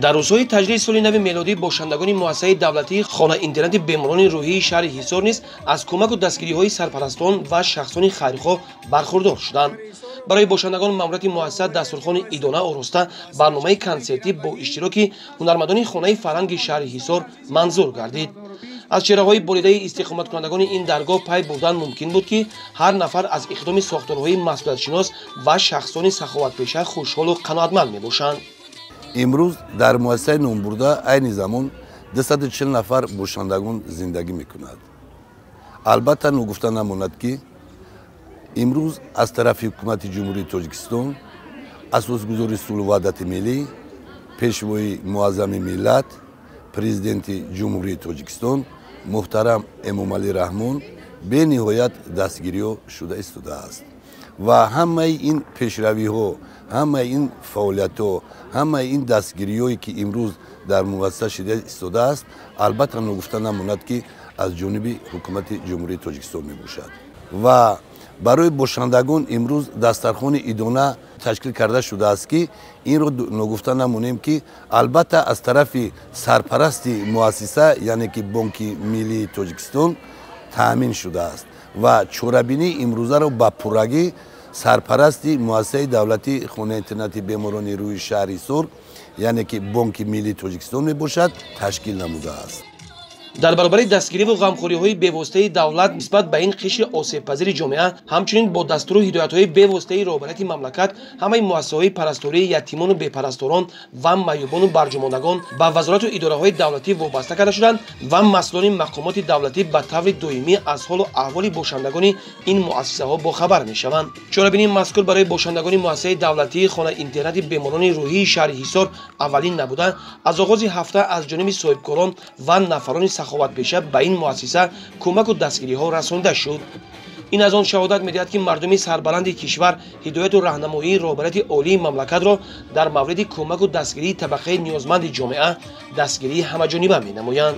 дар рӯзҳои таҷрии соли нави мелодӣ бошандагони муассисаи давлатии хона интернати беморони рӯҳии шаҳри ҳисор низ аз кӯмаку дастгириҳои сарпарастон ва шахсони хайрихоҳ бархурдор шуданд. барои бошандагон маъмурияти муассиса дастурхони идона ороста барномаи консертӣ бо иштироки ҳунармандони хонаи фарҳанги шаҳри ҳисор манзур гардид. аз чеҳраҳои болидаи истиқоматкунандагони ин даргоҳ пай бурдан мумкин буд ки ҳар нафар аз иқдоми сохторҳои масъулиятшинос ва шахсони саховатпеша хушҳолу қаноатманд мебошанд. имрӯз дар муассисаи номбурда айни замон 240 нафар бошандагон зиндагӣ мекунад. албатта ногуфта намонад ки имрӯз аз тарафи ҳукумати ҷумҳурии тоҷикистон, асосгузори сулҳу ваҳдати миллӣ, пешвои муаззами миллат, президенти ҷумҳурии тоҷикистон муҳтарам эмомалӣ раҳмон бениҳоят дастгириҳо шуда истодааст ва ҳамаи ин пешравиҳо, ҳамаи ин фаъолиятҳо, ҳамаи ин дастгириҳое ки имрӯз дар муассиса шуда истодааст, албатта ногуфта намонад ки аз ҷониби ҳукумати ҷумҳурии тоҷикистон мебошад ва барои бошандагон имрӯз дастархони идона ташкил карда шудааст ки инро ногуфта намонем ки албатта аз тарафи сарпарасти муассиса, яъне ки бонки миллии тоҷикистон таъмин шудааст ва чорабинии имрӯзаро ба пуррагӣ сарпарасти муассисаи давлатии хонаи интернати беморони рӯҳии шаҳри ҳисор, яъне ки бонки миллии тоҷикистон мебошад, ташкил намудааст. дар баробари дастгириву ғамхориҳои бевоситаи давлат нисбат ба ин қишри осебпазири ҷомеа, ҳамчунин бо дастуру ҳидоятҳои бевоситаи роҳбарияти мамлакат ҳамаи муассисаҳои парастории ятимону бепарасторон ва майёбону барҷомондагон ба вазорату идораҳои давлатӣ вобаста карда шуданд ва масъулони мақомоти давлатӣ ба таври доимӣ аз ҳолу аҳволи бошандагони ин муассисаҳо бохабар мешаванд. чорабинии мазкур барои бошандагони муассисаи давлатии хонаи интернати беморони рӯҳии шаҳри ҳисор аввалин набуда, аз оғози ҳафта аз ҷониби соҳибкорон ва нафарони саховатпеша ба ин муассиса кӯмаку дастгириҳо расонида шуд. ин аз он шаҳодат медиҳад ки мардуми сарбаланди кишвар ҳидояту раҳнамоии роҳбарияти олии мамлакатро дар мавриди кӯмаку дастгирии табақаи ниёзманди ҷомеа дастгирии ҳамаҷониба менамоянд.